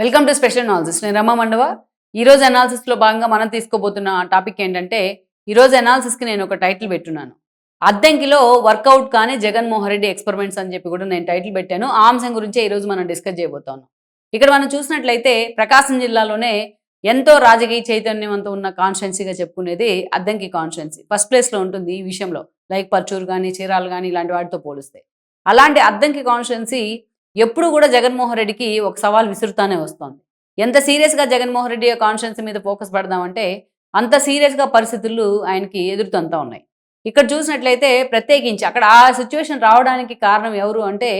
Welcome to special analysis. నేను రమా మండవ. ఈరోజు అనాలిసిస్లో భాగంగా మనం తీసుకోబోతున్న టాపిక్ ఏంటంటే, ఈరోజు అనాలిసిస్కి నేను ఒక టైటిల్ పెట్టున్నాను. అద్దంకిలో వర్కౌట్ కానీ జగన్మోహన్ రెడ్డి ఎక్స్పెరిమెంట్స్ అని చెప్పి కూడా నేను టైటిల్ పెట్టాను. ఆ అంశం గురించే ఈరోజు మనం డిస్కస్ చేయబోతున్నాం. ఇక్కడ మనం చూసినట్లయితే ప్రకాశం జిల్లాలోనే ఎంతో రాజకీయ చైతన్యవంతం ఉన్న కాన్స్టిట్యున్సీగా చెప్పుకునేది అద్దంకి కాన్స్టిట్యున్సీ. ఫస్ట్ ప్లేస్లో ఉంటుంది ఈ విషయంలో. లైక్ పర్చూరు కానీ, చీరాలు కానీ ఇలాంటి వాటితో పోలిస్తే. అలాంటి అద్దంకి కాన్స్టిట్యున్సీ ఎప్పుడు కూడా జగన్మోహన్ రెడ్డికి ఒక సవాల్ విసురుతానే వస్తోంది. ఎంత సీరియస్‌గా జగన్మోహన్ రెడ్డి కాన్షియన్స్ మీద ఫోకస్ పెడదామంటే, అంత సీరియస్‌గా పరిస్థితులు ఆయనకి ఎదురుతంతా ఉన్నాయి. ఇక్కడ చూసినట్లయితే ప్రత్యేకించి అక్కడ ఆ సిట్యుయేషన్ రావడానికి కారణం ఎవరు అంటే,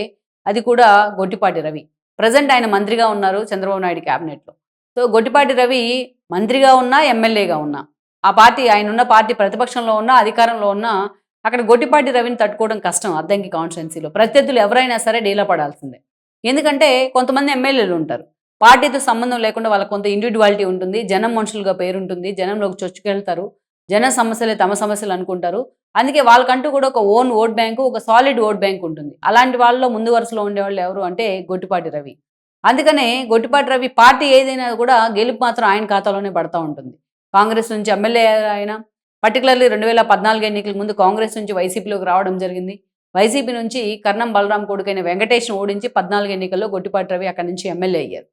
అది కూడా గొట్టిపాటి రవి. ప్రెజెంట్ ఆయన మంత్రిగా ఉన్నారు చంద్రబాబు నాయుడు క్యాబినెట్‌లో. సో, గొట్టిపాటి రవి మంత్రిగా ఉన్నా, ఎమ్మెల్యేగా ఉన్నా, ఆ పార్టీ ఆయనున్న పార్టీ ప్రతిపక్షంలో ఉన్నా, అధికారంలో ఉన్నా, అక్కడ గొట్టిపాటి రవిని తట్టుకోవడం కష్టం అద్దంకి కాన్స్టిట్యున్సీలో. ప్రత్యర్థులు ఎవరైనా సరే డీలా పడాల్సిందే. ఎందుకంటే కొంతమంది ఎమ్మెల్యేలు ఉంటారు. పార్టీతో సంబంధం లేకుండా వాళ్ళకి కొంత ఇండివిడ్యువాలిటీ ఉంటుంది. జనం మనుషులుగా పేరుంటుంది. జనంలోకి చొచ్చుకెళ్తారు. జన సమస్యలే తమ సమస్యలు అనుకుంటారు. అందుకే వాళ్ళకంటూ కూడా ఒక ఓన్ ఓట్ బ్యాంకు, ఒక సాలిడ్ ఓట్ బ్యాంక్ ఉంటుంది. అలాంటి వాళ్ళలో ముందు వరుసలో ఉండేవాళ్ళు ఎవరు అంటే గొట్టిపాటి రవి. అందుకనే గొట్టిపాటి రవి పార్టీ ఏదైనా కూడా గెలుపు మాత్రం ఆయన ఖాతాలోనే పడతా ఉంటుంది. కాంగ్రెస్ నుంచి ఎమ్మెల్యే ఆయన, పర్టికులర్లీ 2014 ఎన్నికల ముందు కాంగ్రెస్ నుంచి వైసీపీలోకి రావడం జరిగింది. వైసీపీ నుంచి కర్ణం బలరాం కొడుకైన వెంకటేష్‌ని ఓడించి 14 ఎన్నికల్లో గొట్టిపాటి రవి అక్కడి నుంచి ఎమ్మెల్యే అయ్యారు.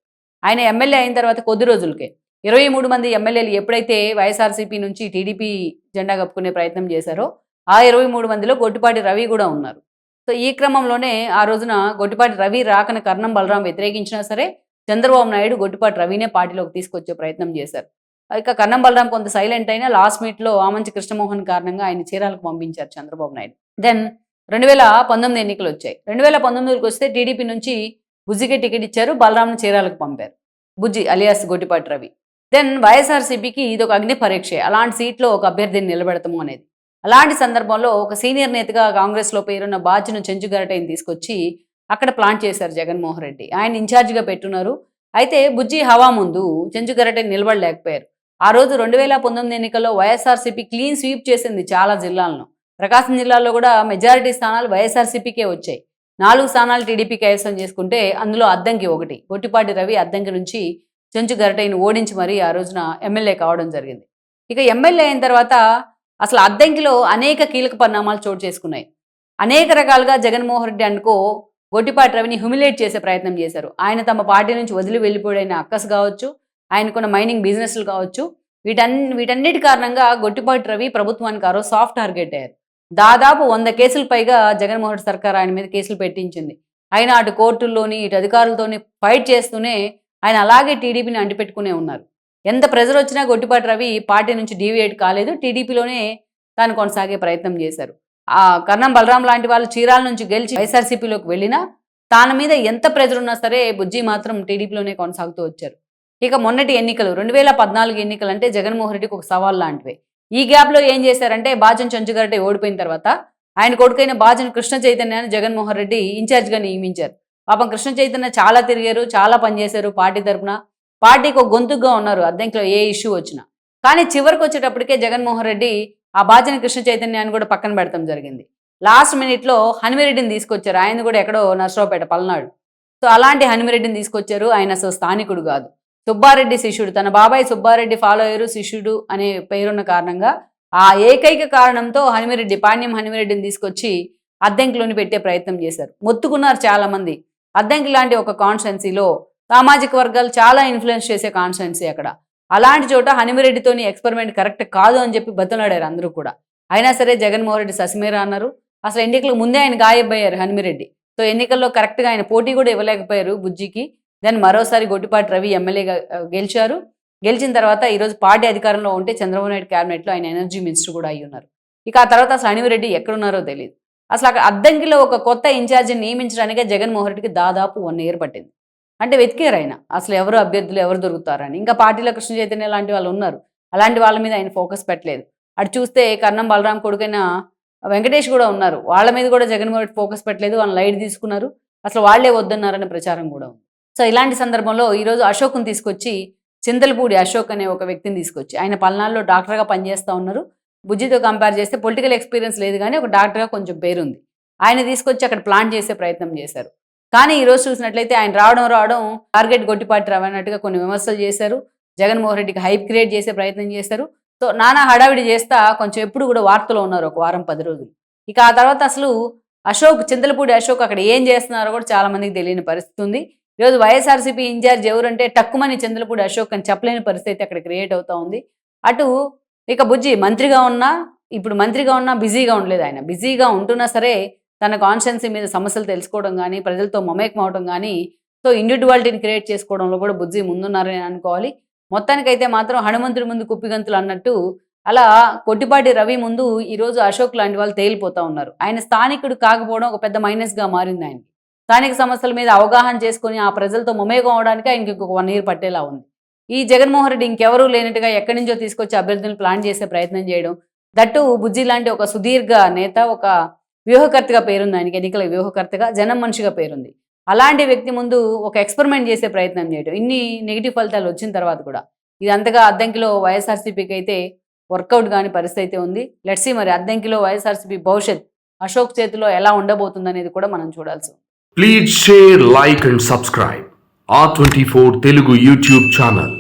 ఆయన ఎమ్మెల్యే అయిన తర్వాత కొద్ది రోజులకే 23 మంది ఎమ్మెల్యేలు ఎప్పుడైతే వైఎస్ఆర్‌సీపీ నుంచి టీడీపీ జెండా కప్పుకునే ప్రయత్నం చేశారో, ఆ 23 మందిలో గొట్టిపాటి రవి కూడా ఉన్నారు. సో, ఈ క్రమంలోనే ఆ రోజున గొట్టిపాటి రవి రాకను కర్ణం బలరాం వ్యతిరేకించినా సరే, చంద్రబాబు నాయుడు గొట్టిపాటి రవినే పార్టీలోకి తీసుకొచ్చే ప్రయత్నం చేశారు. ఇక కన్నం బలరాం కొంత సైలెంట్ అయినా లాస్ట్ మీట్‌లో ఆమంచి కృష్ణమోహన్ కారణంగా ఆయన చీరాలకు పంపించారు చంద్రబాబు నాయుడు. దెన్ 2019 ఎన్నికలొచ్చాయి. 2019కొస్తే టీడీపీ నుంచి బుజ్జికి టికెట్ ఇచ్చారు. బలరాంని చీరాలకు పంపారు. బుజ్జి అలియాస్ గొట్టిపాటి రవి. దెన్ వైఎస్ఆర్‌సీపీకి ఇదొక అగ్ని పరీక్షే. అలాంటి సీట్‌లో ఒక అభ్యర్థిని నిలబెడతాము అనేది. అలాంటి సందర్భంలో ఒక సీనియర్ నేతగా కాంగ్రెస్‌లో పేరున్న బాచిను చెంచుగరటైని తీసుకొచ్చి అక్కడ ప్లాంట్ చేశారు జగన్మోహన్ రెడ్డి. ఆయన ఇన్ఛార్జిగా పెట్టున్నారు. అయితే బుజ్జి హవా ముందు చెంచుగరటైని నిలబడలేకపోయారు. ఆ రోజు 2019 ఎన్నికల్లో వైఎస్ఆర్‌సీపీ క్లీన్ స్వీప్ చేసింది చాలా జిల్లాలను. ప్రకాశం జిల్లాలో కూడా మెజారిటీ స్థానాలు వైఎస్ఆర్‌సీపీకే వచ్చాయి. 4 స్థానాలు టీడీపీ కైవసం చేసుకుంటే అందులో అద్దంకి ఒకటి. గొట్టిపాటి రవి అద్దంకి నుంచి చెంచు గరటైని ఓడించి మరీ ఆ రోజున ఎమ్మెల్యే కావడం జరిగింది. ఇక ఎమ్మెల్యే అయిన తర్వాత అసలు అద్దంకిలో అనేక కీలక పరిణామాలు చోటు చేసుకున్నాయి. అనేక రకాలుగా జగన్మోహన్ రెడ్డి అనుకో గొట్టిపాటి రవిని హ్యూమిలేట్ చేసే ప్రయత్నం చేశారు. ఆయన తమ పార్టీ నుంచి వదిలి వెళ్ళిపోయిన అక్కస్ కావచ్చు, ఆయనకున్న మైనింగ్ బిజినెస్లు కావచ్చు, వీటన్నిటి కారణంగా గొట్టిపాటి రవి ప్రభుత్వానికి ఆ రోజు సాఫ్ట్ టార్గెట్ అయ్యారు. దాదాపు 100 కేసులు పైగా జగన్మోహన్ రెడ్డి సర్కార్ ఆయన మీద కేసులు పెట్టించింది. అయినా అటు కోర్టుల్లోని, ఇటు అధికారులతోని ఫైట్ చేస్తూనే ఆయన అలాగే టీడీపీని అంటిపెట్టుకునే ఉన్నారు. ఎంత ప్రెజర్ వచ్చినా గొట్టిపాటి రవి పార్టీ నుంచి డీవియేట్ కాలేదు. టీడీపీలోనే తాను కొనసాగే ప్రయత్నం చేశారు. కర్ణం బలరాం లాంటి వాళ్ళు చీరాల నుంచి గెలిచి వైఎస్ఆర్‌సీపీలోకి వెళ్ళినా తన మీద ఎంత ప్రెజర్ ఉన్నా సరే బుజ్జి మాత్రం టీడీపీలోనే కొనసాగుతూ వచ్చారు. ఇక మొన్నటి ఎన్నికలు 2014 ఎన్నికలంటే జగన్మోహన్ రెడ్డికి ఒక సవాల్ లాంటివే. ఈ గ్యాప్‌లో ఏం చేశారంటే బాజన్ చెంచుగరటై ఓడిపోయిన తర్వాత ఆయన కొడుకైన బాజన్ కృష్ణ చైతన్యాన్ని జగన్మోహన్ రెడ్డి ఇన్ఛార్జ్‌గా నియమించారు. పాపం కృష్ణ చైతన్య చాలా తిరిగారు, చాలా పనిచేశారు పార్టీ తరపున. పార్టీకి ఒక గొంతుగ్గా ఉన్నారు అద్దంకిలో ఏ ఇష్యూ వచ్చినా. కానీ చివరికొచ్చేటప్పటికే జగన్మోహన్ రెడ్డి ఆ బాజన కృష్ణ చైతన్యాన్ని కూడా పక్కన పెడతాం జరిగింది. లాస్ట్ మినిట్‌లో హనుమిరెడ్డిని తీసుకొచ్చారు. ఆయనది కూడా ఎక్కడో నర్సరావుపేట పల్నాడు. సో, అలాంటి హనుమిరెడ్డిని తీసుకొచ్చారు. ఆయన అసలు స్థానికుడు కాదు. సుబ్బారెడ్డి శిష్యుడు. తన బాబాయ్ సుబ్బారెడ్డి ఫాలోయరు, శిష్యుడు అనే పేరున్న కారణంగా ఆ ఏకైక కారణంతో పాణ్యం హనుమిరెడ్డిని తీసుకొచ్చి అద్దంకిలోని పెట్టే ప్రయత్నం చేశారు. మొత్తుకున్నారు చాలామంది. అద్దంకి లాంటి ఒక కాన్స్టిట్యున్సీలో సామాజిక వర్గాలు చాలా ఇన్‌ఫ్లుయెన్స్ చేసే కాన్స్టిట్యున్సీ అక్కడ. అలాంటి చోట హనుమిరెడ్డితోని ఎక్స్‌పెరిమెంట్ కరెక్ట్ కాదు అని చెప్పి బతిమలాడారు అందరూ కూడా. అయినా సరే జగన్మోహన్ రెడ్డి ససిమేరా అన్నారు. అసలు ఎన్నికలకు ముందే ఆయన గాయబయ్యారు హనుమిరెడ్డి. సో, ఎన్నికల్లో కరెక్ట్‌గా ఆయన పోటీ కూడా ఇవ్వలేకపోయారు బుజ్జికి. దెన్ మరోసారి గొట్టిపాటి రవి ఎమ్మెల్యేగా గెలిచారు. గెలిచిన తర్వాత ఈరోజు పార్టీ అధికారంలో ఉంటే చంద్రబాబు నాయుడు క్యాబినెట్‌లో ఆయన ఎనర్జీ మినిస్టర్ కూడా అయ్యున్నారు. ఇక ఆ తర్వాత అసలు హనుమిరెడ్డి ఎక్కడున్నారో తెలీదు. అసలు అక్కడ అద్దంకిలో ఒక కొత్త ఇన్ఛార్జిని నియమించడానికే జగన్మోహన్ రెడ్డికి దాదాపు 1 ఇయర్ పట్టింది. అంటే వెతికారాయన. అసలు ఎవరు అభ్యర్థులు ఎవరు దొరుకుతారని. ఇంకా పార్టీలో కృష్ణ చైతన్య లాంటి వాళ్ళు ఉన్నారు. అలాంటి వాళ్ళ మీద ఆయన ఫోకస్ పెట్టలేదు. అటు చూస్తే కర్ణం బలరాం కొడుకైన వెంకటేష్ కూడా ఉన్నారు. వాళ్ళ మీద కూడా జగన్మోహన్ రెడ్డి ఫోకస్ పెట్టలేదు. వాళ్ళని లైట్ తీసుకున్నారు. అసలు వాళ్ళే వద్దన్నారనే ప్రచారం కూడా ఉంది. సో, ఇలాంటి సందర్భంలో ఈరోజు అశోక్‌ని తీసుకొచ్చి చింతలపూడి అశోక్ అనే ఒక వ్యక్తిని తీసుకొచ్చి ఆయన పల్నాడులో డాక్టర్‌గా పనిచేస్తా ఉన్నారు. బుజ్జితో కంపేర్ చేస్తే పొలిటికల్ ఎక్స్‌పీరియన్స్ లేదు గానీ ఒక డాక్టర్‌గా కొంచెం పేరుంది. ఆయన తీసుకొచ్చి అక్కడ ప్లాంట్ చేసే ప్రయత్నం చేశారు. కానీ ఈ రోజు చూసినట్లయితే ఆయన రావడం టార్గెట్ గొట్టిపాటి రవ్వన్నట్టుగా కొన్ని విమర్శలు చేశారు. జగన్మోహన్ రెడ్డికి హైప్ క్రియేట్ చేసే ప్రయత్నం చేశారు. సో నానా హడావిడి చేస్తా కొంచెం ఎప్పుడు కూడా వార్తలో ఉన్నారు ఒక వారం 10 రోజులు. ఇక ఆ తర్వాత అసలు చింతలపూడి అశోక్ అక్కడ ఏం చేస్తున్నారో కూడా చాలా మందికి తెలియని పరిస్థితి ఉంది. ఈరోజు వైఎస్ఆర్సీపీ ఇన్ఛార్జ్ ఎవరంటే టక్కుమని చింతలపూడి అశోక్ అని చెప్పలేని పరిస్థితి అక్కడ క్రియేట్ అవుతా ఉంది. అటు ఇక బుజ్జి ఇప్పుడు మంత్రిగా ఉన్నా బిజీగా ఉండలేదు ఆయన. బిజీగా ఉంటున్నా సరే తన కాన్స్టిట్యున్సీ మీద సమస్యలు తెలుసుకోవడం కానీ, ప్రజలతో మమేకం అవడం కానీ, సో ఇండివిడ్యువాలిటీని క్రియేట్ చేసుకోవడంలో కూడా బుజ్జి ముందున్నారని అనుకోవాలి. మొత్తానికైతే మాత్రం హనుమంతుడి ముందు కుప్పిగంతులు అన్నట్టు అలా కొట్టిపాటి రవి ముందు ఈరోజు అశోక్ లాంటి వాళ్ళు తేలిపోతా ఉన్నారు. ఆయన స్థానికుడు కాకపోవడం ఒక పెద్ద మైనస్గా మారింది ఆయనకి. స్థానిక సమస్యల మీద అవగాహన చేసుకుని ఆ ప్రజలతో మమేకం అవడానికి ఆయనకి ఇంకొక 1 ఇయర్ పట్టేలా ఉంది. ఈ జగన్మోహన్ రెడ్డి ఇంకెవరూ లేనట్టుగా ఎక్కడి నుంచో తీసుకొచ్చి అభ్యర్థులను ప్లాన్ చేసే ప్రయత్నం చేయడం, దట్టు బుజ్జి లాంటి ఒక సుదీర్ఘ నేత, ఒక వ్యూహకర్తగా పేరుంది ఆయనకి, ఎన్నికల వ్యూహకర్తగా, జనం మనిషిగా పేరుంది. అలాంటి వ్యక్తి ముందు ఒక ఎక్స్పెరిమెంట్ చేసే ప్రయత్నం చేయడం, ఇన్ని నెగిటివ్ ఫలితాలు వచ్చిన తర్వాత కూడా ఇది అంతగా అద్దంకిలో వైఎస్ఆర్సీపీకి అయితే వర్కౌట్ కాని పరిస్థితి అయితే ఉంది. లెట్స్ సీ మరి అద్దంకిలో వైఎస్ఆర్సీపీ భవిష్యత్ అశోక్ చేతిలో ఎలా ఉండబోతుంది అనేది కూడా మనం చూడాల్సి ఉంది. Please share, like and subscribe R24 Telugu YouTube channel.